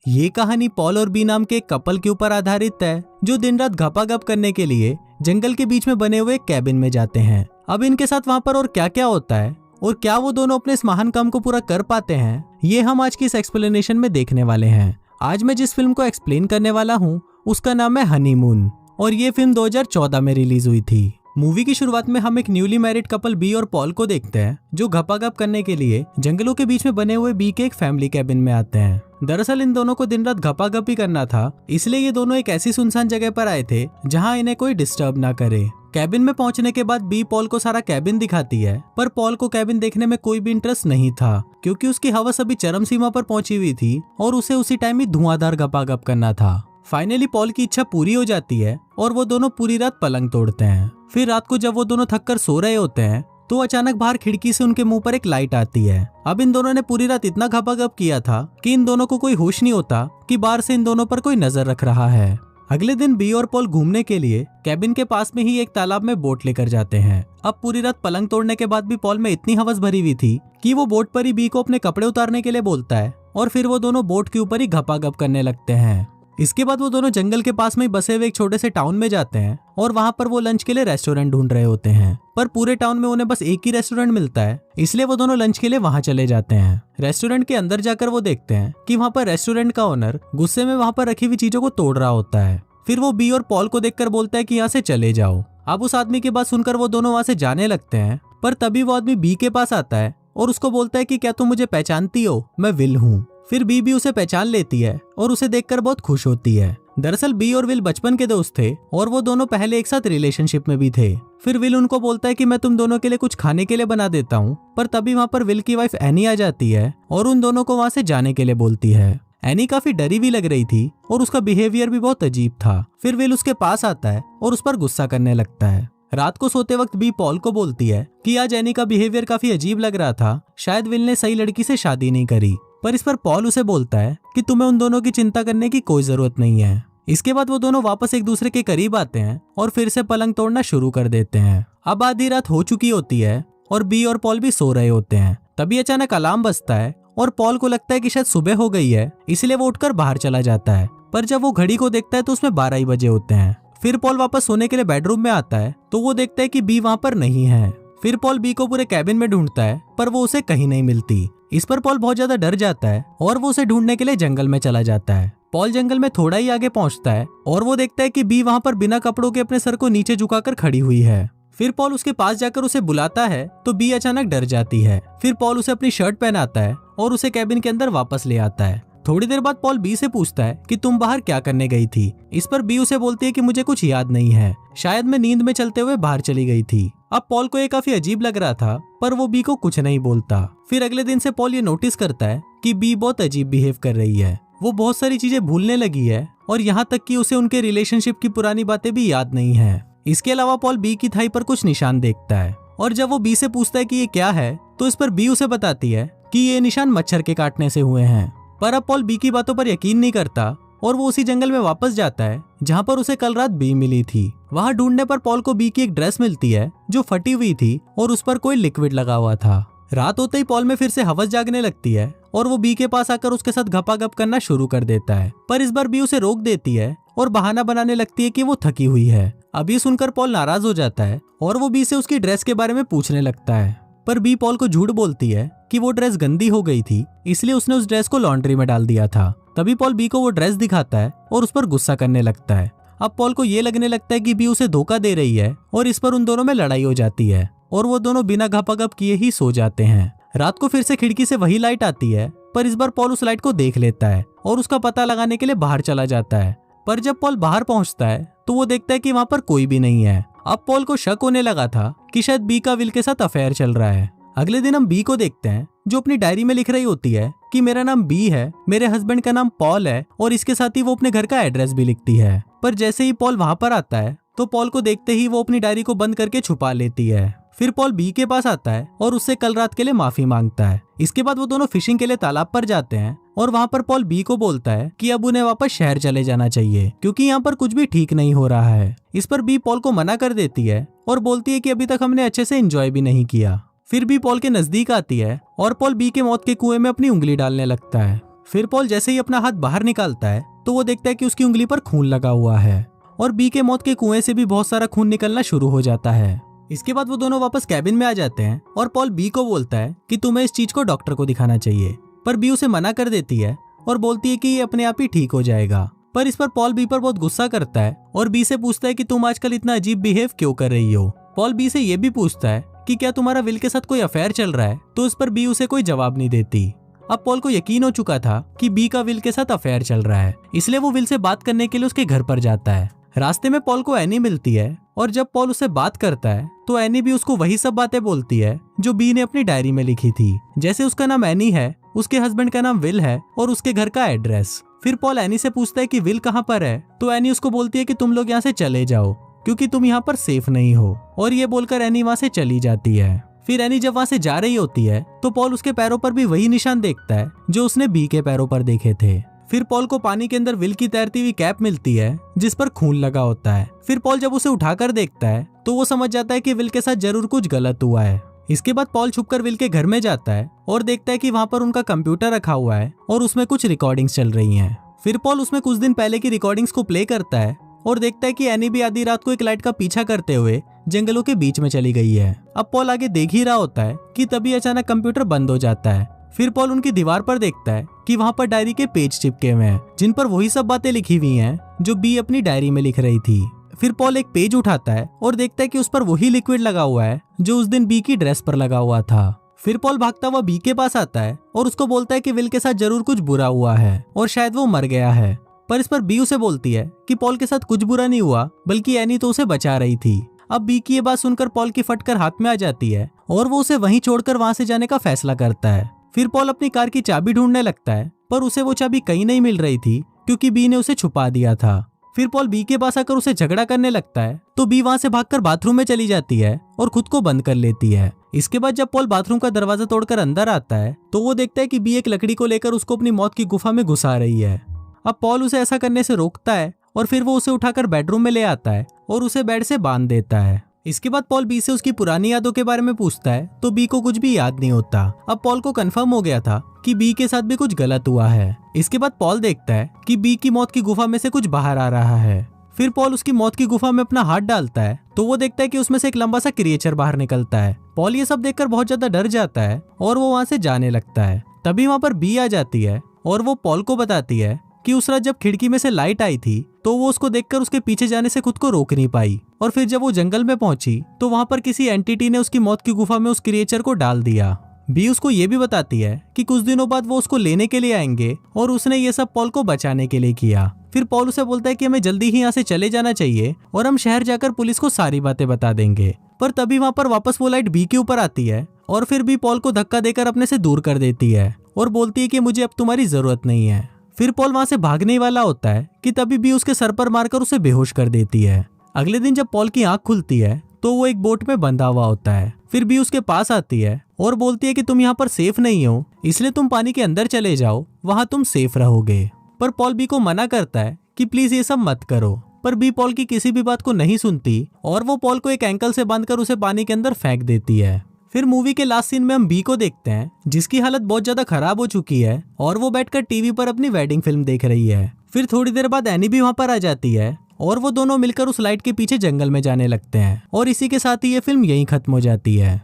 ये कहानी पॉल और बी नाम के एक कपल के ऊपर आधारित है जो दिन रात घपाघप करने के लिए जंगल के बीच में बने हुए कैबिन में जाते हैं। अब इनके साथ वहाँ पर और क्या क्या होता है और क्या वो दोनों अपने इस महान काम को पूरा कर पाते हैं, ये हम आज की इस एक्सप्लेनेशन में देखने वाले हैं। आज मैं जिस फिल्म को एक्सप्लेन करने वाला हूँ उसका नाम है हनीमून और ये फिल्म 2014 में रिलीज हुई थी। मूवी की शुरुआत में हम एक न्यूली मैरिड कपल बी और पॉल को देखते हैं जो घपाघप करने के लिए जंगलों के बीच में बने हुए बी के एक फैमिली कैबिन में आते हैं। दरअसल इन दोनों को दिन रात घपाघप ही करना था, इसलिए ये दोनों एक ऐसी सुनसान जगह पर आए थे जहाँ इन्हें कोई डिस्टर्ब ना करे। कैबिन में पहुंचने के बाद बी पॉल को सारा कैबिन दिखाती है, पर पॉल को कैबिन देखने में कोई भी इंटरेस्ट नहीं था क्योंकि उसकी हवस अभी चरम सीमा पर पहुंची हुई थी और उसे उसी टाइम ही धुआंधार घपाघप करना था। फाइनली पॉल की इच्छा पूरी हो जाती है और वो दोनों पूरी रात पलंग तोड़ते हैं। फिर रात को जब वो दोनों थककर सो रहे होते हैं तो अचानक बाहर खिड़की से उनके मुंह पर एक लाइट आती है। अब इन दोनों ने पूरी रात इतना घपाघप किया था कि इन दोनों को कोई होश नहीं होता कि बाहर से इन दोनों पर कोई नजर रख रहा है। अगले दिन बी और पॉल घूमने के लिए कैबिन के पास में ही एक तालाब में बोट लेकर जाते हैं। अब पूरी रात पलंग तोड़ने के बाद भी पॉल में इतनी हवस भरी हुई थी कि वो बोट पर ही बी को अपने कपड़े उतारने के लिए बोलता है और फिर वो दोनों बोट के ऊपर ही घपाघप करने लगते हैं। इसके बाद वो दोनों जंगल के पास में ही बसे हुए एक छोटे से टाउन में जाते हैं और वहाँ पर वो लंच के लिए रेस्टोरेंट ढूंढ रहे होते हैं, पर पूरे टाउन में उन्हें बस एक ही रेस्टोरेंट मिलता है, इसलिए वो दोनों लंच के लिए वहाँ चले जाते हैं। रेस्टोरेंट के अंदर जाकर वो देखते हैं कि वहाँ पर रेस्टोरेंट का ओनर गुस्से में वहाँ पर रखी हुई चीजों को तोड़ रहा होता है। फिर वो बी और पॉल को देखकर बोलता है कि यहाँ से चले जाओ। अब उस आदमी की बात सुनकर वो दोनों वहाँ से जाने लगते हैं, पर तभी वो आदमी बी के पास आता है और उसको बोलता है कि क्या तुम मुझे पहचानती हो, मैं विल हूँ। फिर बी भी उसे पहचान लेती है और उसे देखकर बहुत खुश होती है। दरअसल बी और विल बचपन के दोस्त थे और वो दोनों पहले एक साथ रिलेशनशिप में भी थे। फिर विल उनको बोलता है कि मैं तुम दोनों के लिए कुछ खाने के लिए बना देता हूँ, पर तभी वहाँ पर विल की वाइफ एनी आ जाती है और उन दोनों को वहाँ से जाने के लिए बोलती है। एनी काफी डरी भी लग रही थी और उसका बिहेवियर भी बहुत अजीब था। फिर विल उसके पास आता है और उस पर गुस्सा करने लगता है। रात को सोते वक्त बी पॉल को बोलती है कि आज एनी का बिहेवियर काफी अजीब लग रहा था, शायद विल ने सही लड़की से शादी नहीं करी। पर इस पर पॉल उसे बोलता है कि तुम्हें उन दोनों की चिंता करने की कोई जरूरत नहीं है। इसके बाद वो दोनों वापस एक दूसरे के करीब आते हैं और फिर से पलंग तोड़ना शुरू कर देते हैं। अब आधी रात हो चुकी होती है और बी और पॉल भी सो रहे होते हैं। तभी अचानक अलार्म बजता है और पॉल को लगता है कि शायद सुबह हो गई है, इसलिए वो उठकर बाहर चला जाता है। पर जब वो घड़ी को देखता है तो उसमें 12 ही बजे होते हैं। फिर पॉल वापस सोने के लिए बेडरूम में आता है तो वो देखता है कि बी वहाँ पर नहीं है। फिर पॉल बी को पूरे कैबिन में ढूंढता है पर वो उसे कहीं नहीं मिलती। इस पर पॉल बहुत ज्यादा डर जाता है और वो उसे ढूंढने के लिए जंगल में चला जाता है। पॉल जंगल में थोड़ा ही आगे पहुंचता है और वो देखता है कि बी वहाँ पर बिना कपड़ों के अपने सर को नीचे झुकाकर खड़ी हुई है। फिर पॉल उसके पास जाकर उसे बुलाता है तो बी अचानक डर जाती है। फिर पॉल उसे अपनी शर्ट पहनाता है और उसे कैबिन के अंदर वापस ले आता है। थोड़ी देर बाद पॉल बी से पूछता है कि तुम बाहर क्या करने गई थी। इस पर बी उसे बोलती है कि मुझे कुछ याद नहीं है, शायद मैं नींद में चलते हुए बाहर चली गई थी। अब पॉल को ये काफी अजीब लग रहा था पर वो बी को कुछ नहीं बोलता। फिर अगले दिन से पॉल ये नोटिस करता है कि बी बहुत अजीब बिहेव कर रही है। वो बहुत सारी चीजें भूलने लगी है और यहाँ तक कि उसे उनके रिलेशनशिप की पुरानी बातें भी याद नहीं है। इसके अलावा पॉल बी की थाई पर कुछ निशान देखता है और जब वो बी से पूछता है कि ये क्या है तो इस पर बी उसे बताती है कि ये निशान मच्छर के काटने से हुए हैं। पर अब पॉल बी की बातों पर यकीन नहीं करता और वो उसी जंगल में वापस जाता है जहाँ पर उसे कल रात बी मिली थी। वहाँ ढूंढने पर पॉल को बी की एक ड्रेस मिलती है जो फटी हुई थी और उस पर कोई लिक्विड लगा हुआ था। रात होते ही पॉल में फिर से हवस जागने लगती है और वो बी के पास आकर उसके साथ घपाघप करना शुरू कर देता है, पर इस बार बी उसे रोक देती है और बहाना बनाने लगती है कि वो थकी हुई है। अब ये सुनकर पॉल नाराज हो जाता है और वो बी से उसकी ड्रेस के बारे में पूछने लगता है, पर बी पॉल को झूठ बोलती है कि वो ड्रेस गंदी हो गई थी, इसलिए उसने उस ड्रेस को लॉन्ड्री में डाल दिया था। तभी पॉल बी को वो ड्रेस दिखाता है और उस पर गुस्सा करने लगता है। अब पॉल को ये लगने लगता है कि बी उसे धोखा दे रही है और इस पर उन दोनों में लड़ाई हो जाती है और वो दोनों बिना घपाघप किए ही सो जाते हैं। रात को फिर से खिड़की से वही लाइट आती है, पर इस बार पॉल उस लाइट को देख लेता है और उसका पता लगाने के लिए बाहर चला जाता है। पर जब पॉल बाहर पहुंचता है तो वो देखता है कि वहाँ पर कोई भी नहीं है। अब पॉल को शक होने लगा था कि शायद बी का विल के साथ अफेयर चल रहा है। अगले दिन हम बी को देखते हैं जो अपनी डायरी में लिख रही होती है कि मेरा नाम बी है, मेरे हस्बैंड का नाम पॉल है और इसके साथ ही वो अपने घर का एड्रेस भी लिखती है। पर जैसे ही पॉल वहाँ पर आता है तो पॉल को देखते ही वो अपनी डायरी को बंद करके छुपा लेती है। फिर पॉल बी के पास आता है और उससे कल रात के लिए माफी मांगता है। इसके बाद वो दोनों फिशिंग के लिए तालाब पर जाते हैं और वहाँ पर पॉल बी को बोलता है कि अब उन्हें वापस शहर चले जाना चाहिए क्योंकि यहाँ पर कुछ भी ठीक नहीं हो रहा है। इस पर बी पॉल को मना कर देती है और बोलती है कि अभी तक हमने अच्छे से एंजॉय भी नहीं किया। फिर बी पॉल के नजदीक आती है और पॉल बी के मौत के कुएं में अपनी उंगली डालने लगता है। फिर पॉल जैसे ही अपना हाथ बाहर निकालता है तो वो देखता है कि उसकी उंगली पर खून लगा हुआ है और बी के मौत के कुएं से भी बहुत सारा खून निकलना शुरू हो जाता है। इसके बाद वो दोनों वापस कैबिन में आ जाते हैं और पॉल बी को बोलता है कि तुम्हें इस चीज को डॉक्टर को दिखाना चाहिए, पर बी उसे मना कर देती है और बोलती है कि ये अपने आप ही ठीक हो जाएगा। पर इस पर पॉल बी पर बहुत गुस्सा करता है और बी से पूछता है कि तुम आजकल इतना अजीब बिहेव क्यों कर रही हो। पॉल बी से ये भी पूछता है कि क्या तुम्हारा विल के साथ कोई अफेयर चल रहा है, तो इस पर बी उसे कोई जवाब नहीं देती। अब पॉल को यकीन हो चुका था कि बी का विल के साथ अफेयर चल रहा है, इसलिए वो विल से बात करने के लिए उसके घर पर जाता है। रास्ते में पॉल को एनी मिलती है और जब पॉल उससे बात करता है तो एनी भी उसको वही सब बातें बोलती है जो बी ने अपनी डायरी में लिखी थी, जैसे उसका नाम एनी है, उसके हस्बैंड का नाम विल है और उसके घर का एड्रेस। फिर पॉल एनी से पूछता है कि विल कहाँ पर है, तो एनी उसको बोलती है कि तुम लोग यहाँ से चले जाओ क्योंकि तुम यहाँ पर सेफ नहीं हो, और ये बोलकर एनी वहाँ से चली जाती है। फिर एनी जब वहाँ से जा रही होती है तो पॉल उसके पैरों पर भी वही निशान देखता है जो उसने बी के पैरों पर देखे थे। फिर पॉल को पानी के अंदर विल की तैरती हुई कैप मिलती है जिस पर खून लगा होता है। फिर पॉल जब उसे उठाकर देखता है तो वो समझ जाता है कि विल के साथ जरूर कुछ गलत हुआ है। इसके बाद पॉल छुपकर विल के घर में जाता है और देखता है कि वहाँ पर उनका कंप्यूटर रखा हुआ है और उसमें कुछ रिकॉर्डिंग्स चल रही हैं। फिर पॉल उसमें कुछ दिन पहले की रिकॉर्डिंग्स को प्ले करता है और देखता है कि एनी भी आधी रात को एक लाइट का पीछा करते हुए जंगलों के बीच में चली गई है। अब पॉल आगे देख ही रहा होता है कि तभी अचानक कंप्यूटर बंद हो जाता है। फिर पॉल उनकी दीवार पर देखता है कि वहाँ पर डायरी के पेज चिपके हुए हैं जिन पर वही सब बातें लिखी हुई हैं जो बी अपनी डायरी में लिख रही थी। फिर पॉल एक पेज उठाता है और देखता है कि उस पर वही लिक्विड लगा हुआ है जो उस दिन बी की ड्रेस पर लगा हुआ था। फिर पॉल भागता हुआ बी के पास आता है और उसको बोलता है कि विल के साथ जरूर कुछ बुरा हुआ है और शायद वो मर गया है। पर इस पर बी उसे बोलती है कि पॉल के साथ कुछ बुरा नहीं हुआ, बल्कि एनी तो उसे बचा रही थी। अब बी की ये बात सुनकर पॉल की फटकर हाथ में आ जाती है और वो उसे वहीं छोड़कर वहां से जाने का फैसला करता है। फिर पॉल अपनी कार की चाबी ढूंढने लगता है, पर उसे वो चाबी कहीं नहीं मिल रही थी क्योंकि बी ने उसे छुपा दिया था। फिर पॉल बी के पास आकर उसे झगड़ा करने लगता है तो बी वहां से भागकर बाथरूम में चली जाती है और खुद को बंद कर लेती है। इसके बाद जब पॉल बाथरूम का दरवाजा तोड़कर अंदर आता है तो वो देखता है कि बी एक लकड़ी को लेकर उसको अपनी मौत की गुफा में घुसा रही है। अब पॉल उसे ऐसा करने से रोकता है और फिर वो उसे उठाकर बेडरूम में ले आता है और उसे बेड से बांध देता है। इसके बाद पॉल बी से उसकी पुरानी यादों के बारे में पूछता है तो बी को कुछ भी याद नहीं होता। अब पॉल को कंफर्म हो गया था कि बी के साथ भी कुछ गलत हुआ है। इसके बाद पॉल देखता है कि बी की मौत की गुफा में से कुछ बाहर आ रहा है। फिर पॉल उसकी मौत की गुफा में अपना हाथ डालता है तो वो देखता है कि उसमें से एक लंबा सा क्रिएचर बाहर निकलता है। पॉल ये सब देखकर बहुत ज्यादा डर जाता है और वो वहां से जाने लगता है। तभी वहां पर बी आ जाती है और वो पॉल को बताती है कि उस रात जब खिड़की में से लाइट आई थी तो वो उसको देखकर उसके पीछे जाने से खुद को रोक नहीं पाई, और फिर जब वो जंगल में पहुंची तो वहां पर किसी एंटिटी ने उसकी मौत की गुफा में उस क्रिएचर को डाल दिया। बी उसको ये भी बताती है कि कुछ दिनों बाद वो उसको लेने के लिए आएंगे और उसने ये सब पॉल को बचाने के लिए किया। फिर पॉल उसे बोलता है कि हमें जल्दी ही यहाँ से चले जाना चाहिए और हम शहर जाकर पुलिस को सारी बातें बता देंगे। पर तभी वहाँ पर वापस वो लाइट बी के ऊपर आती है और फिर भी पॉल को धक्का देकर अपने से दूर कर देती है और बोलती है कि मुझे अब तुम्हारी जरूरत नहीं है। फिर पॉल वहां से भागने वाला होता है कि तभी बी उसके सर पर मारकर उसे बेहोश कर देती है। अगले दिन जब पॉल की आंख खुलती है तो वो एक बोट में बंधा हुआ होता है। फिर बी उसके पास आती है और बोलती है कि तुम यहाँ पर सेफ नहीं हो, इसलिए तुम पानी के अंदर चले जाओ, वहां तुम सेफ रहोगे। पर पॉल बी को मना करता है कि प्लीज ये सब मत करो। पर बी पॉल की किसी भी बात को नहीं सुनती और वो पॉल को एक एंकल से बांधकर उसे पानी के अंदर फेंक देती है। फिर मूवी के लास्ट सीन में हम बी को देखते हैं जिसकी हालत बहुत ज्यादा खराब हो चुकी है और वो बैठकर टीवी पर अपनी वेडिंग फिल्म देख रही है। फिर थोड़ी देर बाद एनी भी वहां पर आ जाती है और वो दोनों मिलकर उस लाइट के पीछे जंगल में जाने लगते हैं और इसी के साथ ही ये फिल्म यहीं खत्म हो जाती है।